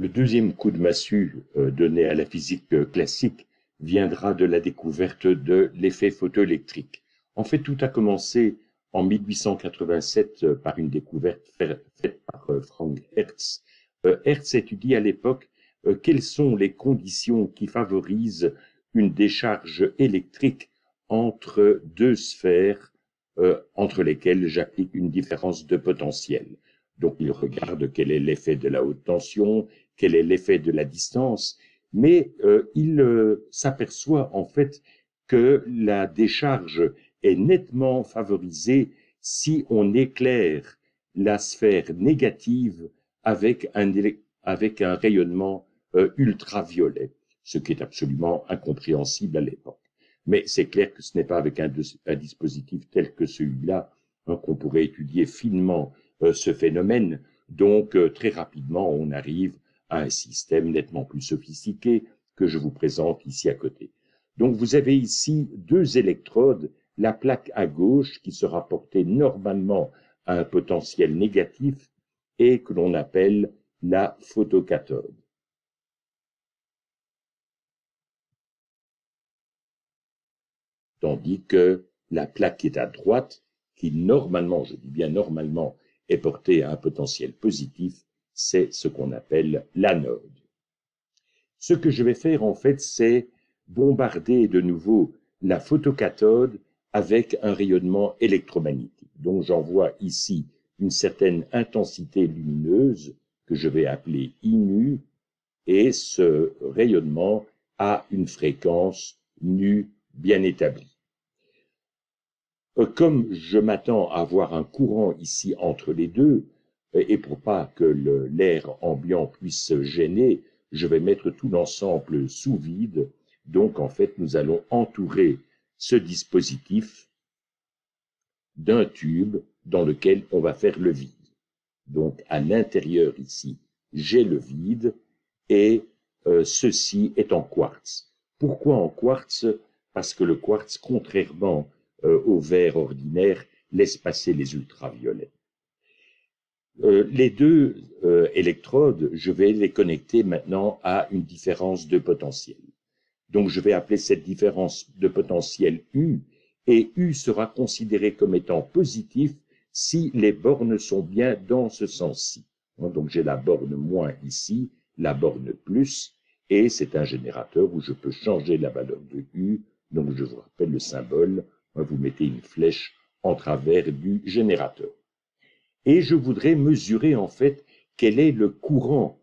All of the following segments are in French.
Le deuxième coup de massue donné à la physique classique viendra de la découverte de l'effet photoélectrique. En fait, tout a commencé en 1887 par une découverte faite par Frank Hertz. Hertz étudie à l'époque quelles sont les conditions qui favorisent une décharge électrique entre deux sphères entre lesquelles j'applique une différence de potentiel. Donc il regarde quel est l'effet de la haute tension, quel est l'effet de la distance, mais il s'aperçoit en fait que la décharge est nettement favorisée si on éclaire la sphère négative avec un rayonnement ultraviolet, ce qui est absolument incompréhensible à l'époque. Mais c'est clair que ce n'est pas avec un dispositif tel que celui-là qu'on pourrait étudier finement ce phénomène. Donc, très rapidement, on arrive à un système nettement plus sophistiqué que je vous présente ici à côté. Donc, vous avez ici deux électrodes, la plaque à gauche qui sera portée normalement à un potentiel négatif et que l'on appelle la photocathode. Tandis que la plaque qui est à droite, qui normalement, je dis bien normalement, est portée à un potentiel positif, c'est ce qu'on appelle l'anode. Ce que je vais faire en fait, c'est bombarder de nouveau la photocathode avec un rayonnement électromagnétique. Donc j'envoie ici une certaine intensité lumineuse que je vais appeler I nu, et ce rayonnement a une fréquence nu bien établie. Comme je m'attends à avoir un courant ici entre les deux, et pour pas que l'air ambiant puisse se gêner, je vais mettre tout l'ensemble sous vide. Donc en fait, nous allons entourer ce dispositif d'un tube dans lequel on va faire le vide. Donc à l'intérieur ici, j'ai le vide et ceci est en quartz. Pourquoi en quartz? Parce que le quartz, contrairement au verre ordinaire, laisse passer les ultraviolets. Les deux électrodes, je vais les connecter maintenant à une différence de potentiel. Donc je vais appeler cette différence de potentiel U, et U sera considéré comme étant positif si les bornes sont bien dans ce sens-ci. Donc j'ai la borne moins ici, la borne plus, et c'est un générateur où je peux changer la valeur de U. Donc je vous rappelle le symbole, vous mettez une flèche en travers du générateur. Et je voudrais mesurer en fait quel est le courant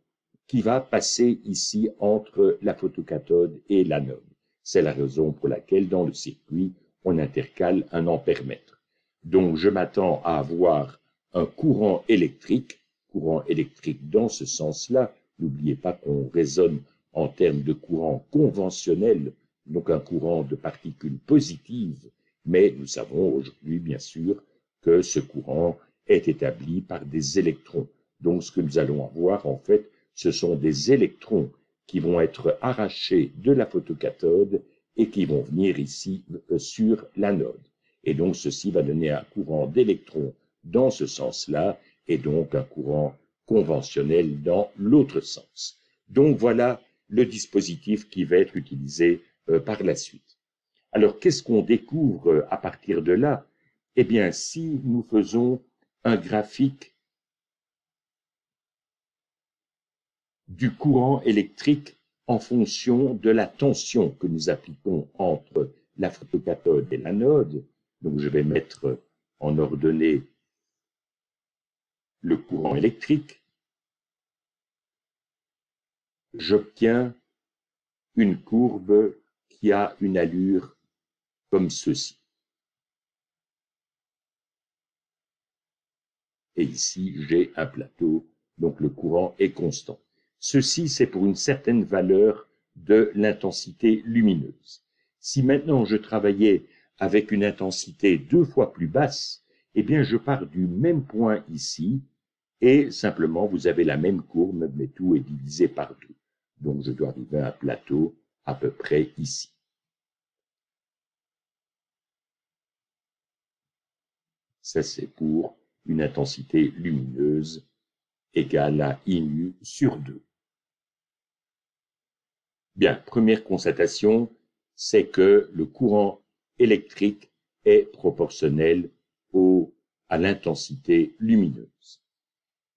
qui va passer ici entre la photocathode et l'anode. C'est la raison pour laquelle dans le circuit, on intercale un ampèremètre. Donc je m'attends à avoir un courant électrique dans ce sens-là. N'oubliez pas qu'on raisonne en termes de courant conventionnel, donc un courant de particules positives, mais nous savons aujourd'hui bien sûr que ce courant est établi par des électrons. Donc ce que nous allons avoir en fait, ce sont des électrons qui vont être arrachés de la photocathode et qui vont venir ici sur l'anode. Et donc ceci va donner un courant d'électrons dans ce sens-là et donc un courant conventionnel dans l'autre sens. Donc voilà le dispositif qui va être utilisé par la suite. Alors qu'est-ce qu'on découvre à partir de là? Eh bien, si nous faisons un graphique du courant électrique en fonction de la tension que nous appliquons entre la photocathode et l'anode. Donc je vais mettre en ordonnée le courant électrique. J'obtiens une courbe qui a une allure comme ceci. Et ici, j'ai un plateau, donc le courant est constant. Ceci, c'est pour une certaine valeur de l'intensité lumineuse. Si maintenant je travaillais avec une intensité 2 fois plus basse, eh bien je pars du même point ici, et simplement vous avez la même courbe, mais tout est divisé par 2. Donc je dois arriver à un plateau à peu près ici. Ça, c'est pour une intensité lumineuse égale à I nu sur 2. Bien, première constatation, c'est que le courant électrique est proportionnel à l'intensité lumineuse.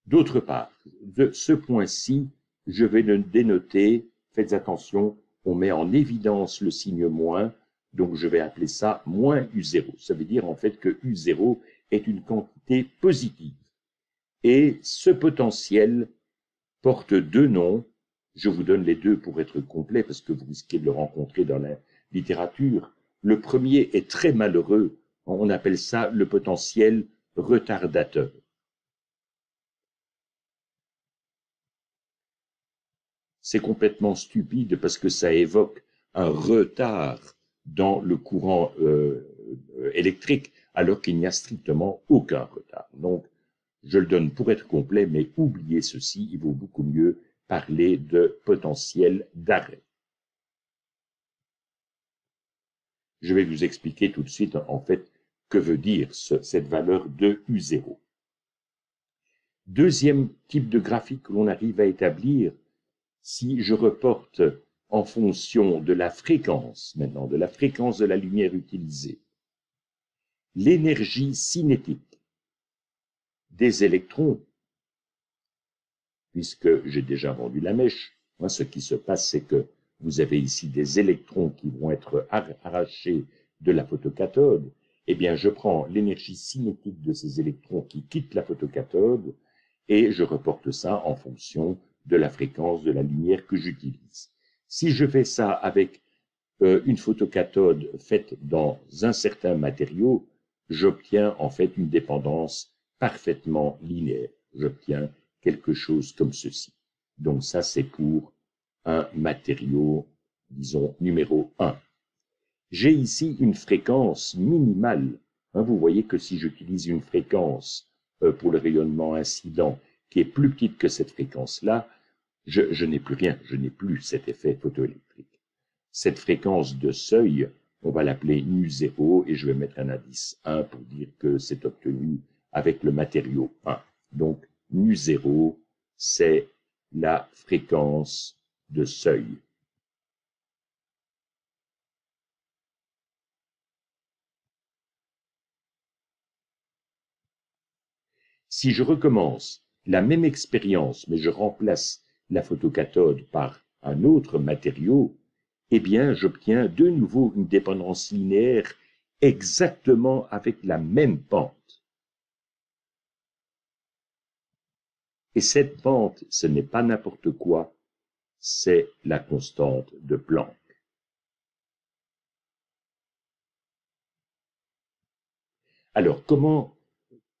D'autre part, de ce point-ci, je vais le dénoter, faites attention, on met en évidence le signe moins, donc je vais appeler ça moins U0. Ça veut dire en fait que U0 est une quantité positive. Et ce potentiel porte deux noms. Je vous donne les deux pour être complet, parce que vous risquez de le rencontrer dans la littérature. Le premier est très malheureux. On appelle ça le potentiel retardateur. C'est complètement stupide parce que ça évoque un retard dans le courant électrique, alors qu'il n'y a strictement aucun retard. Donc, je le donne pour être complet, mais oubliez ceci, il vaut beaucoup mieux parler de potentiel d'arrêt. Je vais vous expliquer tout de suite, en fait, que veut dire cette valeur de U0. Deuxième type de graphique que l'on arrive à établir, si je reporte en fonction de la fréquence, maintenant, de la fréquence de la lumière utilisée, l'énergie cinétique des électrons, puisque j'ai déjà vendu la mèche, moi, ce qui se passe, c'est que vous avez ici des électrons qui vont être arrachés de la photocathode, eh bien, je prends l'énergie cinétique de ces électrons qui quittent la photocathode et je reporte ça en fonction de la fréquence de la lumière que j'utilise. Si je fais ça avec une photocathode faite dans un certain matériau, j'obtiens en fait une dépendance parfaitement linéaire. J'obtiens quelque chose comme ceci. Donc ça, c'est pour un matériau, disons, numéro 1. J'ai ici une fréquence minimale. Vous voyez que si j'utilise une fréquence pour le rayonnement incident qui est plus petite que cette fréquence-là, je n'ai plus rien, je n'ai plus cet effet photoélectrique. Cette fréquence de seuil, on va l'appeler nu0 et je vais mettre un indice 1 pour dire que c'est obtenu avec le matériau 1. Donc, nu0, c'est la fréquence de seuil. Si je recommence la même expérience, mais je remplace la photocathode par un autre matériau, eh bien, j'obtiens de nouveau une dépendance linéaire exactement avec la même pente. Et cette pente, ce n'est pas n'importe quoi, c'est la constante de Planck. Alors, comment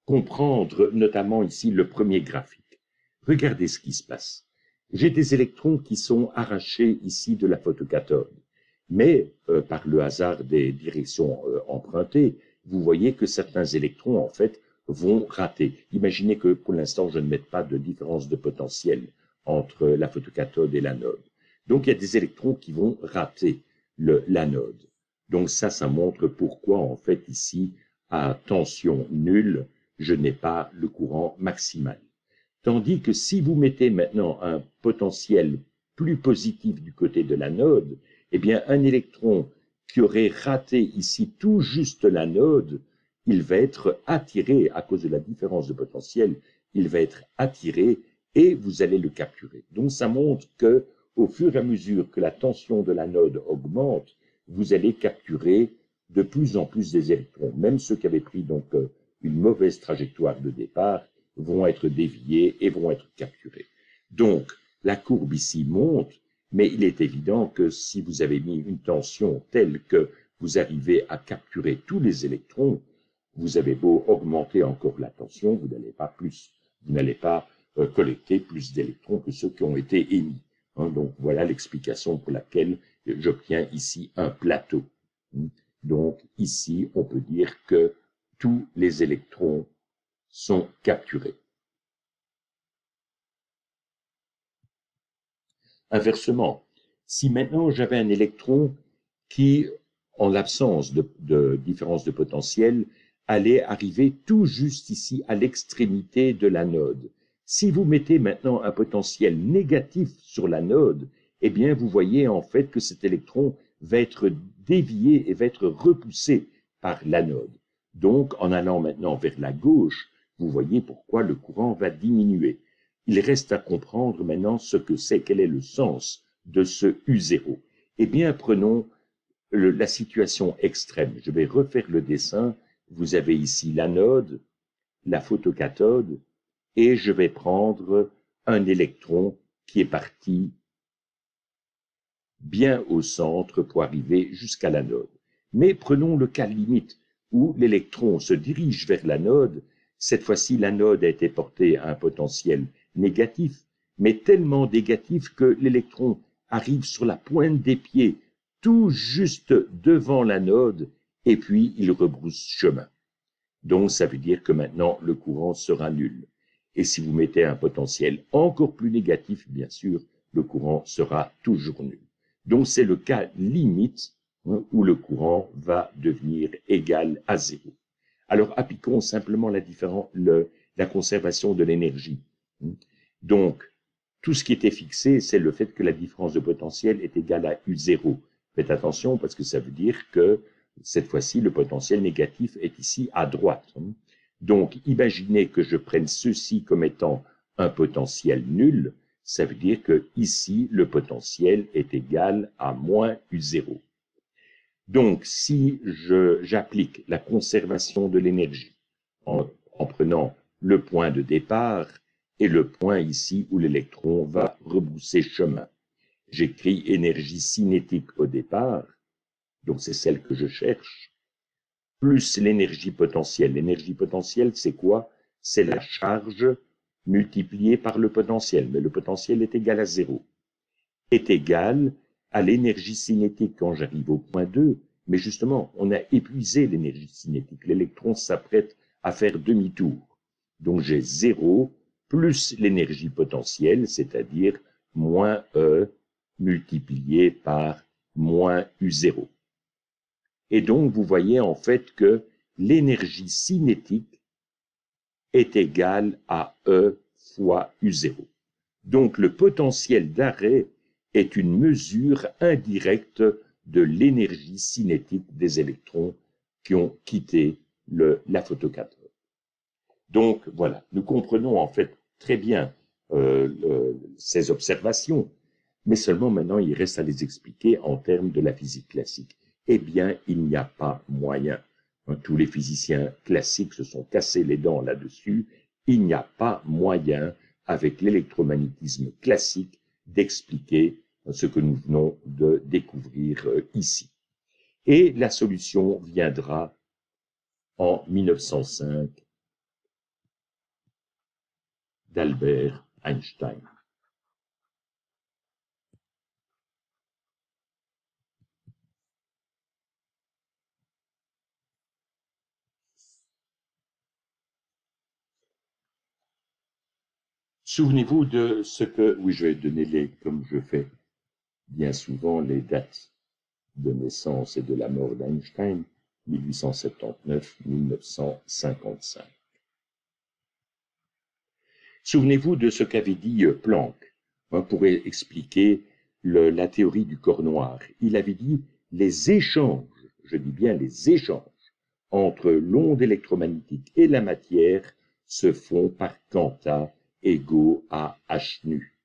comprendre notamment ici le premier graphique? Regardez ce qui se passe. J'ai des électrons qui sont arrachés ici de la photocathode, mais par le hasard des directions empruntées, vous voyez que certains électrons, en fait, vont rater. Imaginez que pour l'instant, je ne mette pas de différence de potentiel entre la photocathode et l'anode. Donc, il y a des électrons qui vont rater l'anode. Donc ça montre pourquoi, en fait, ici, à tension nulle, je n'ai pas le courant maximal. Tandis que si vous mettez maintenant un potentiel plus positif du côté de l'anode, eh bien, un électron qui aurait raté ici tout juste l'anode, il va être attiré, à cause de la différence de potentiel, il va être attiré et vous allez le capturer. Donc, ça montre que, au fur et à mesure que la tension de l'anode augmente, vous allez capturer de plus en plus des électrons. Même ceux qui avaient pris donc une mauvaise trajectoire de départ vont être déviés et vont être capturés. Donc, la courbe ici monte, mais il est évident que si vous avez mis une tension telle que vous arrivez à capturer tous les électrons, vous avez beau augmenter encore la tension, vous n'allez pas collecter plus d'électrons que ceux qui ont été émis. Donc, voilà l'explication pour laquelle j'obtiens ici un plateau. Donc, ici, on peut dire que tous les électrons sont capturés. Inversement, si maintenant j'avais un électron qui, en l'absence de différence de potentiel, allait arriver tout juste ici à l'extrémité de l'anode. Si vous mettez maintenant un potentiel négatif sur l'anode, eh bien, vous voyez en fait que cet électron va être dévié et va être repoussé par l'anode. Donc, en allant maintenant vers la gauche, vous voyez pourquoi le courant va diminuer. Il reste à comprendre maintenant ce que c'est, quel est le sens de ce U0. Eh bien, prenons la situation extrême. Je vais refaire le dessin. Vous avez ici l'anode, la photocathode, et je vais prendre un électron qui est parti bien au centre pour arriver jusqu'à l'anode. Mais prenons le cas limite où l'électron se dirige vers l'anode. Cette fois-ci, l'anode a été portée à un potentiel négatif, mais tellement négatif que l'électron arrive sur la pointe des pieds, tout juste devant l'anode, et puis il rebrousse chemin. Donc ça veut dire que maintenant le courant sera nul. Et si vous mettez un potentiel encore plus négatif, bien sûr, le courant sera toujours nul. Donc c'est le cas limite où le courant va devenir égal à zéro. Alors appliquons simplement la conservation de l'énergie. Donc tout ce qui était fixé, c'est le fait que la différence de potentiel est égale à U0. Faites attention parce que ça veut dire que cette fois-ci, le potentiel négatif est ici à droite. Donc, imaginez que je prenne ceci comme étant un potentiel nul. Ça veut dire que ici, le potentiel est égal à moins U0. Donc, si j'applique la conservation de l'énergie en prenant le point de départ et le point ici où l'électron va rebrousser chemin, j'écris énergie cinétique au départ, donc c'est celle que je cherche, plus l'énergie potentielle. L'énergie potentielle, c'est quoi? C'est la charge multipliée par le potentiel, mais le potentiel est égal à 0. Est égal à l'énergie cinétique quand j'arrive au point 2, mais justement, on a épuisé l'énergie cinétique. L'électron s'apprête à faire demi-tour. Donc j'ai 0 plus l'énergie potentielle, c'est-à-dire moins E multiplié par moins U0. Et donc, vous voyez en fait que l'énergie cinétique est égale à E fois U0. Donc, le potentiel d'arrêt est une mesure indirecte de l'énergie cinétique des électrons qui ont quitté la photocathode. Donc, voilà, nous comprenons en fait très bien ces observations, mais seulement maintenant, il reste à les expliquer en termes de la physique classique. Eh bien, il n'y a pas moyen. Tous les physiciens classiques se sont cassés les dents là-dessus. Il n'y a pas moyen, avec l'électromagnétisme classique, d'expliquer ce que nous venons de découvrir ici. Et la solution viendra en 1905 d'Albert Einstein. Souvenez-vous de ce que, oui, je vais donner comme je fais bien souvent, les dates de naissance et de la mort d'Einstein, 1879-1955. Souvenez-vous de ce qu'avait dit Planck pour expliquer la théorie du corps noir. Il avait dit les échanges, je dis bien les échanges, entre l'onde électromagnétique et la matière se font par quanta égaux à h nu.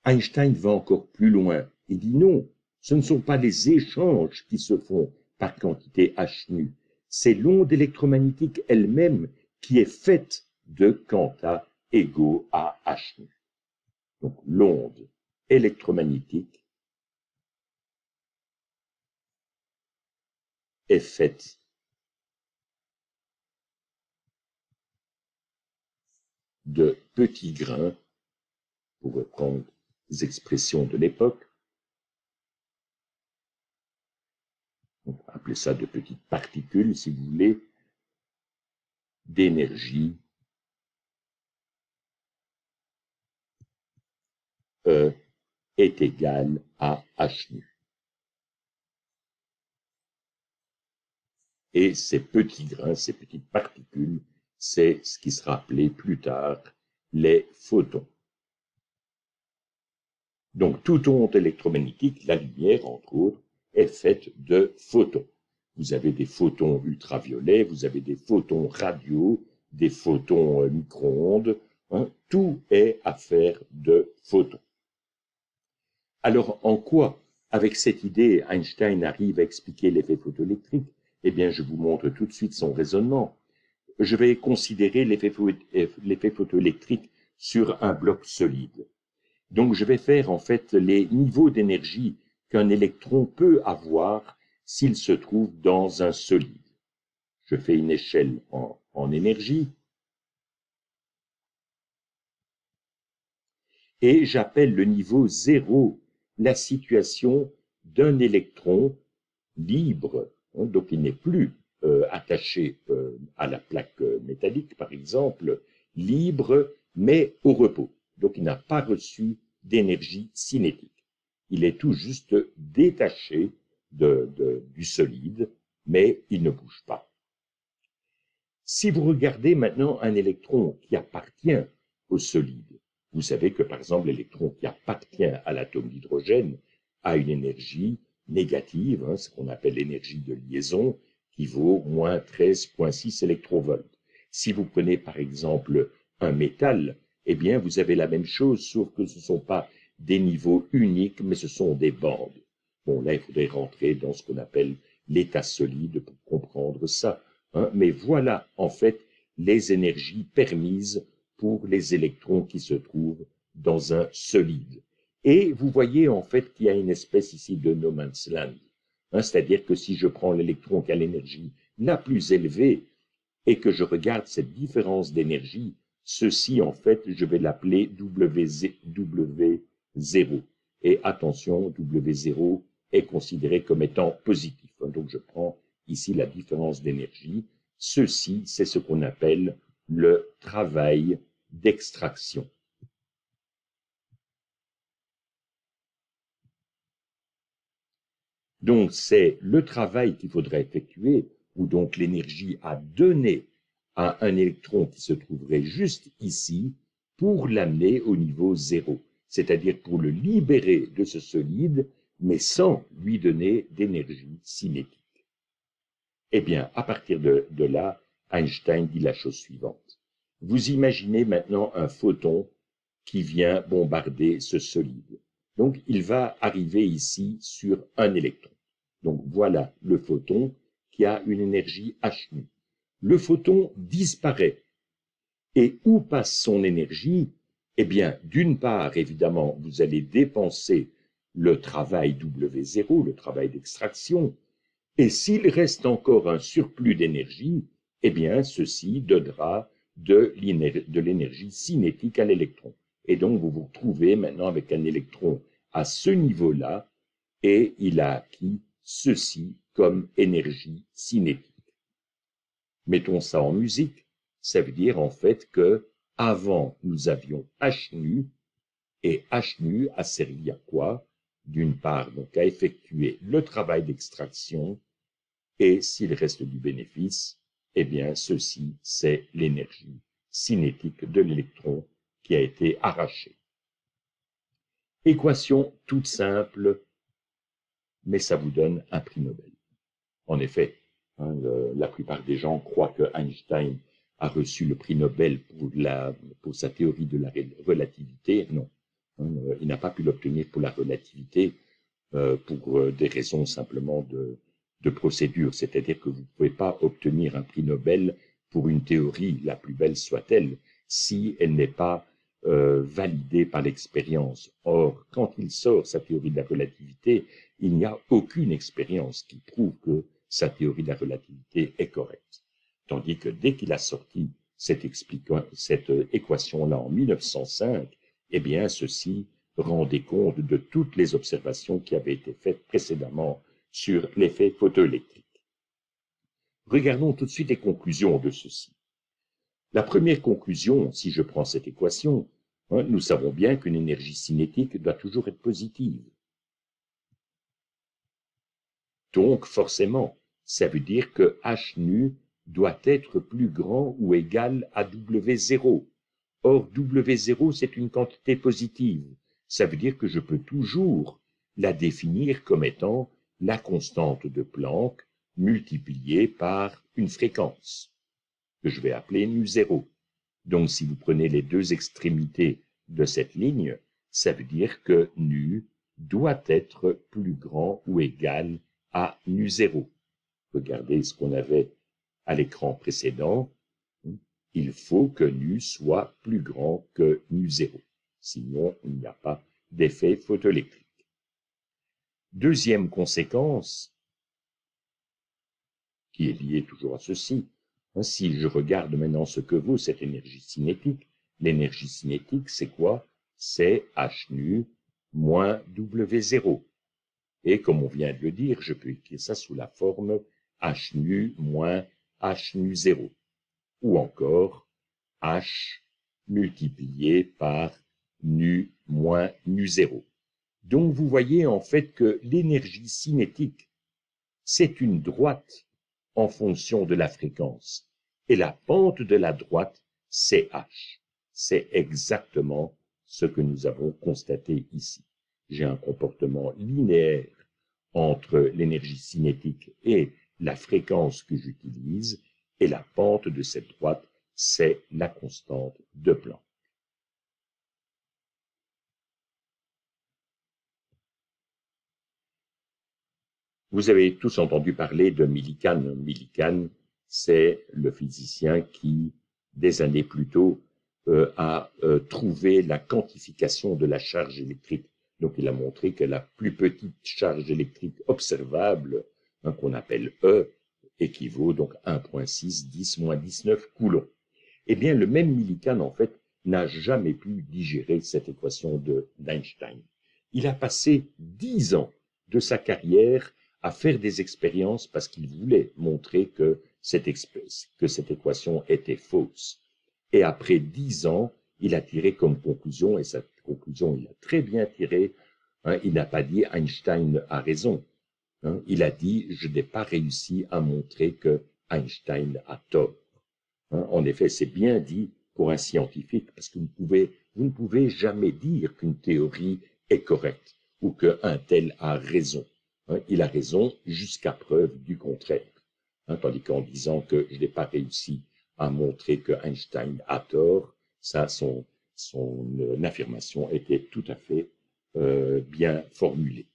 Einstein va encore plus loin et dit non, ce ne sont pas les échanges qui se font par quantité h nu, c'est l'onde électromagnétique elle-même qui est faite de quanta égaux à h nu. Donc l'onde électromagnétique est faite de petits grains, pour reprendre les expressions de l'époque, on va appeler ça de petites particules si vous voulez, d'énergie E est égal à h nu. Et ces petits grains, ces petites particules, c'est ce qui sera appelé plus tard les photons. Donc, toute onde électromagnétique, la lumière, entre autres, est faite de photons. Vous avez des photons ultraviolets, vous avez des photons radio, des photons micro-ondes, hein, tout est affaire de photons. Alors, en quoi, avec cette idée, Einstein arrive à expliquer l'effet photoélectrique? Eh bien, je vous montre tout de suite son raisonnement. Je vais considérer l'effet photoélectrique sur un bloc solide. Donc, je vais faire en fait les niveaux d'énergie qu'un électron peut avoir s'il se trouve dans un solide. Je fais une échelle en énergie et j'appelle le niveau 0 la situation d'un électron libre, hein, donc il n'est plus attaché à la plaque métallique, par exemple, libre, mais au repos. Donc il n'a pas reçu d'énergie cinétique. Il est tout juste détaché du solide, mais il ne bouge pas. Si vous regardez maintenant un électron qui appartient au solide, vous savez que par exemple l'électron qui appartient à l'atome d'hydrogène a une énergie négative, hein, ce qu'on appelle l'énergie de liaison, qui vaut moins 13,6 électrovolts. Si vous prenez par exemple un métal, eh bien vous avez la même chose, sauf que ce ne sont pas des niveaux uniques, mais ce sont des bandes. Bon, là il faudrait rentrer dans ce qu'on appelle l'état solide pour comprendre ça. Hein, mais voilà en fait les énergies permises pour les électrons qui se trouvent dans un solide. Et vous voyez en fait qu'il y a une espèce ici de no man's land. Hein, c'est-à-dire que si je prends l'électron qui a l'énergie la plus élevée et que je regarde cette différence d'énergie, ceci en fait je vais l'appeler W0. Et attention, W0 est considéré comme étant positif. Hein, donc je prends ici la différence d'énergie. Ceci, c'est ce qu'on appelle le travail d'extraction. Donc c'est le travail qu'il faudrait effectuer, ou donc l'énergie à donner à un électron qui se trouverait juste ici, pour l'amener au niveau 0, c'est-à-dire pour le libérer de ce solide, mais sans lui donner d'énergie cinétique. Eh bien, à partir de là, Einstein dit la chose suivante. Vous imaginez maintenant un photon qui vient bombarder ce solide. Donc, il va arriver ici sur un électron. Donc, voilà le photon qui a une énergie h nu. Le photon disparaît. Et où passe son énergie? Eh bien, d'une part, évidemment, vous allez dépenser le travail W0, le travail d'extraction, et s'il reste encore un surplus d'énergie, eh bien, ceci donnera de l'énergie cinétique à l'électron. Et donc, vous vous retrouvez maintenant avec un électron à ce niveau-là, et il a acquis ceci comme énergie cinétique. Mettons ça en musique, ça veut dire en fait que avant nous avions H nu, et H nu a servi à quoi? D'une part, donc à effectuer le travail d'extraction, et s'il reste du bénéfice, eh bien, ceci, c'est l'énergie cinétique de l'électron qui a été arrachée. Équation toute simple, mais ça vous donne un prix Nobel. En effet, hein, la plupart des gens croient que Einstein a reçu le prix Nobel pour sa théorie de la relativité. Non, hein, il n'a pas pu l'obtenir pour la relativité pour des raisons simplement de procédure, c'est-à-dire que vous ne pouvez pas obtenir un prix Nobel pour une théorie, la plus belle soit-elle, si elle n'est pas validée par l'expérience. Or, quand il sort sa théorie de la relativité, il n'y a aucune expérience qui prouve que sa théorie de la relativité est correcte. Tandis que dès qu'il a sorti cette équation-là en 1905, eh bien, ceci rendait compte de toutes les observations qui avaient été faites précédemment sur l'effet photoélectrique. Regardons tout de suite les conclusions de ceci. La première conclusion, si je prends cette équation, hein, nous savons bien qu'une énergie cinétique doit toujours être positive. Donc, forcément, ça veut dire que H nu doit être plus grand ou égal à W0. Or, W0, c'est une quantité positive. ça veut dire que je peux toujours la définir comme étant la constante de Planck multipliée par une fréquence, que je vais appeler nu0. Donc, si vous prenez les deux extrémités de cette ligne, ça veut dire que nu doit être plus grand ou égal à nu0. Regardez ce qu'on avait à l'écran précédent. Il faut que nu soit plus grand que nu0. Sinon, il n'y a pas d'effet photoélectrique. Deuxième conséquence, qui est liée toujours à ceci, si je regarde maintenant ce que vaut cette énergie cinétique, l'énergie cinétique, c'est quoi? C'est h nu moins W0. Et comme on vient de le dire, je peux écrire ça sous la forme h nu moins h nu0. Ou encore h multiplié par nu moins nu0. Donc vous voyez en fait que l'énergie cinétique, c'est une droite en fonction de la fréquence. Et la pente de la droite, c'est h. C'est exactement ce que nous avons constaté ici. J'ai un comportement linéaire entre l'énergie cinétique et la fréquence que j'utilise, et la pente de cette droite, c'est la constante de Planck. Vous avez tous entendu parler de Millikan. Millikan, c'est le physicien qui, des années plus tôt, a trouvé la quantification de la charge électrique. Donc, il a montré que la plus petite charge électrique observable, qu'on appelle E, équivaut donc à 1,6 10-19 coulombs. Eh bien, le même Millikan, en fait, n'a jamais pu digérer cette équation d'Einstein. Il a passé 10 ans de sa carrière à faire des expériences parce qu'il voulait montrer que cette équation était fausse. Et après 10 ans, il a tiré comme conclusion, et cette conclusion, il a très bien tiré, il n'a pas dit Einstein a raison. Il a dit, je n'ai pas réussi à montrer que Einstein a tort. En effet, c'est bien dit pour un scientifique, parce que vous ne pouvez jamais dire qu'une théorie est correcte ou qu'un tel a raison. Il a raison jusqu'à preuve du contraire. Tandis qu'en disant que je n'ai pas réussi à montrer que Einstein a tort, ça, son affirmation était tout à fait bien formulée.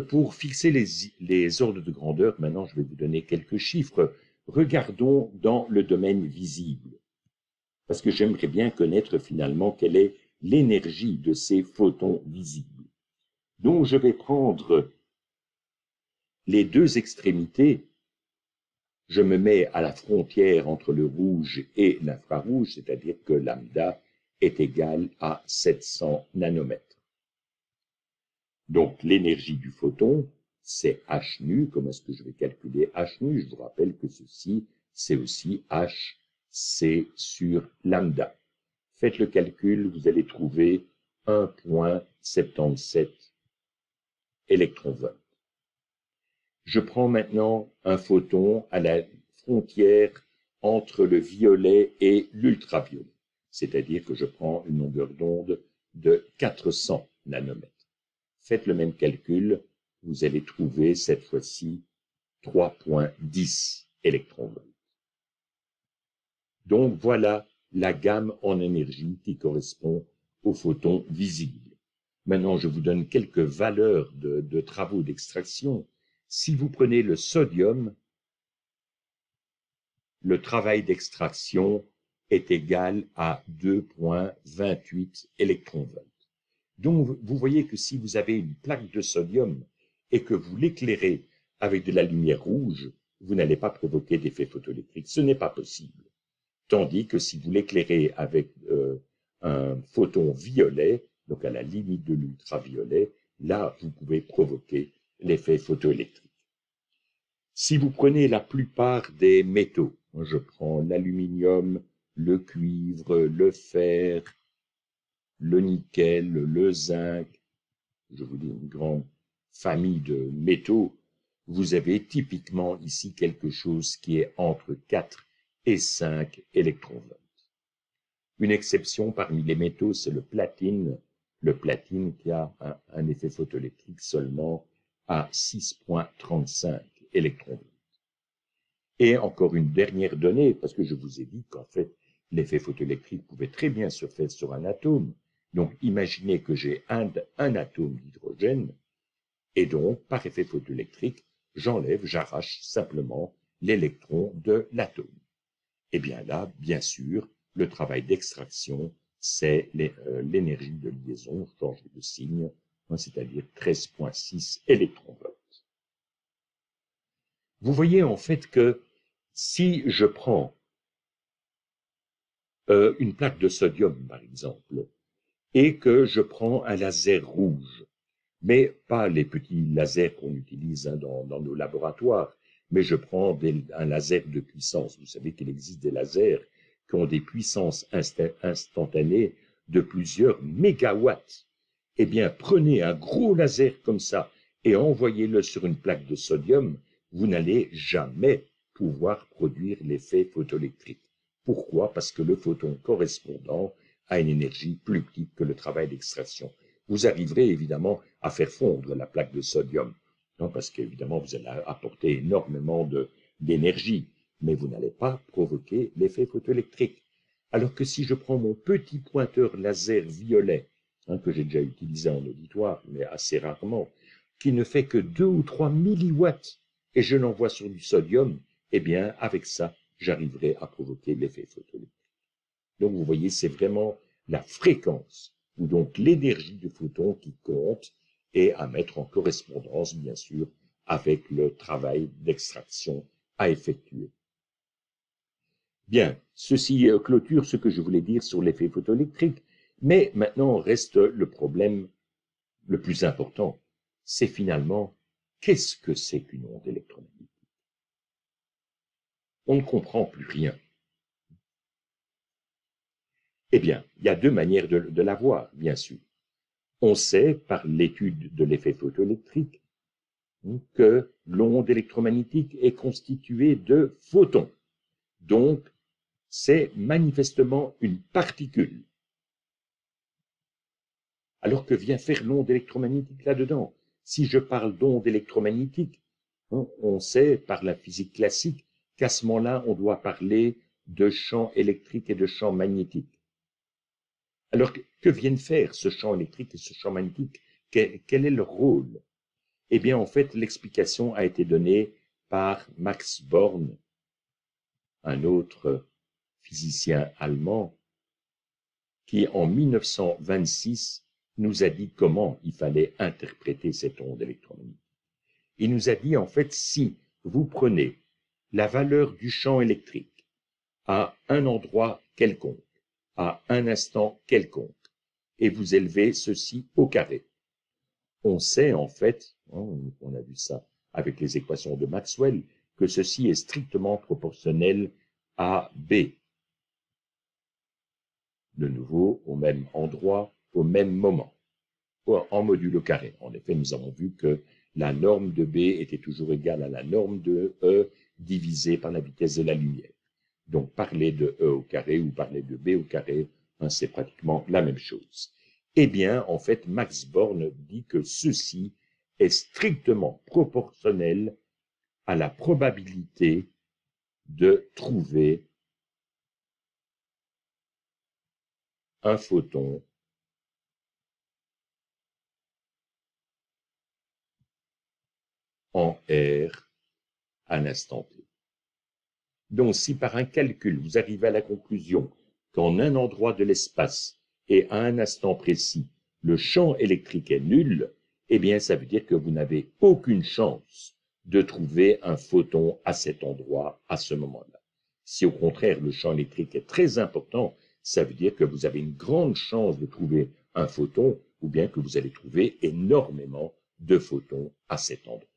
Pour fixer les ordres de grandeur, maintenant je vais vous donner quelques chiffres. Regardons dans le domaine visible, parce que j'aimerais bien connaître finalement quelle est l'énergie de ces photons visibles. Donc je vais prendre les deux extrémités, je me mets à la frontière entre le rouge et l'infrarouge, c'est-à-dire que lambda est égal à 700 nanomètres. Donc l'énergie du photon, c'est h nu. Comment est-ce que je vais calculer h nu? Je vous rappelle que ceci, c'est aussi h, c sur lambda. Faites le calcul, vous allez trouver 1,77 électronvolts. Je prends maintenant un photon à la frontière entre le violet et l'ultraviolet, c'est-à-dire que je prends une longueur d'onde de 400 nanomètres. Faites le même calcul, vous allez trouver cette fois-ci 3,10 électronvolts. Donc voilà la gamme en énergie qui correspond aux photons visibles. Maintenant, je vous donne quelques valeurs de travaux d'extraction. Si vous prenez le sodium, le travail d'extraction est égal à 2,28 électronvolts. Donc, vous voyez que si vous avez une plaque de sodium et que vous l'éclairez avec de la lumière rouge, vous n'allez pas provoquer d'effet photoélectrique. Ce n'est pas possible. Tandis que si vous l'éclairez avec un photon violet, donc à la limite de l'ultraviolet, là, vous pouvez provoquer l'effet photoélectrique. Si vous prenez la plupart des métaux, je prends l'aluminium, le cuivre, le fer, le nickel, le zinc, je vous dis une grande famille de métaux, vous avez typiquement ici quelque chose qui est entre 4 et 5 électronvolts. Une exception parmi les métaux, c'est le platine. le platine qui a un effet photoélectrique seulement à 6,35 électronvolts. Et encore une dernière donnée, parce que je vous ai dit qu'en fait, l'effet photoélectrique pouvait très bien se faire sur un atome. Donc, imaginez que j'ai un atome d'hydrogène, et donc, par effet photoélectrique, j'arrache simplement l'électron de l'atome. Et bien là, bien sûr, le travail d'extraction, c'est l'énergie de liaison, je change de signe, c'est-à-dire 13,6 électronvolts. Vous voyez en fait que si je prends une plaque de sodium, par exemple, et que je prends un laser rouge, mais pas les petits lasers qu'on utilise dans nos laboratoires, mais je prends un laser de puissance. Vous savez qu'il existe des lasers qui ont des puissances instantanées de plusieurs mégawatts. Eh bien, prenez un gros laser comme ça et envoyez-le sur une plaque de sodium, vous n'allez jamais pouvoir produire l'effet photoélectrique. Pourquoi? Parce que le photon correspondant a une énergie plus petite que le travail d'extraction. Vous arriverez évidemment à faire fondre la plaque de sodium, non, parce qu'évidemment vous allez apporter énormément d'énergie, mais vous n'allez pas provoquer l'effet photoélectrique. Alors que si je prends mon petit pointeur laser violet, que j'ai déjà utilisé en auditoire, mais assez rarement, qui ne fait que 2 ou 3 milliwatts, et je l'envoie sur du sodium, eh bien avec ça, j'arriverai à provoquer l'effet photoélectrique. Donc vous voyez, c'est vraiment la fréquence, ou donc l'énergie du photon qui compte, et à mettre en correspondance, bien sûr, avec le travail d'extraction à effectuer. Bien, ceci clôture ce que je voulais dire sur l'effet photoélectrique, mais maintenant reste le problème le plus important, c'est finalement, qu'est-ce que c'est qu'une onde électromagnétique? On ne comprend plus rien. Eh bien, il y a deux manières de la voir, bien sûr. On sait, par l'étude de l'effet photoélectrique, que l'onde électromagnétique est constituée de photons. Donc, c'est manifestement une particule. Alors que vient faire l'onde électromagnétique là-dedans? Si je parle d'onde électromagnétique, on sait par la physique classique qu'à ce moment-là, on doit parler de champ électrique et de champ magnétique. Alors, que viennent faire ce champ électrique et ce champ magnétique? Quel est leur rôle? Eh bien, en fait, l'explication a été donnée par Max Born, un autre physicien allemand, qui, en 1926, nous a dit comment il fallait interpréter cette onde électromagnétique. Il nous a dit, en fait, si vous prenez la valeur du champ électrique à un endroit quelconque, à un instant quelconque, et vous élevez ceci au carré. On sait en fait, on a vu ça avec les équations de Maxwell, que ceci est strictement proportionnel à B. De nouveau, au même endroit, au même moment, en modulo carré. En effet, nous avons vu que la norme de B était toujours égale à la norme de E divisée par la vitesse de la lumière. Donc, parler de E au carré ou parler de B au carré, c'est pratiquement la même chose. Eh bien, en fait, Max Born dit que ceci est strictement proportionnel à la probabilité de trouver un photon en R à l'instant T. Donc, si par un calcul, vous arrivez à la conclusion qu'en un endroit de l'espace et à un instant précis, le champ électrique est nul, eh bien, ça veut dire que vous n'avez aucune chance de trouver un photon à cet endroit, à ce moment-là. Si au contraire, le champ électrique est très important, ça veut dire que vous avez une grande chance de trouver un photon, ou bien que vous allez trouver énormément de photons à cet endroit.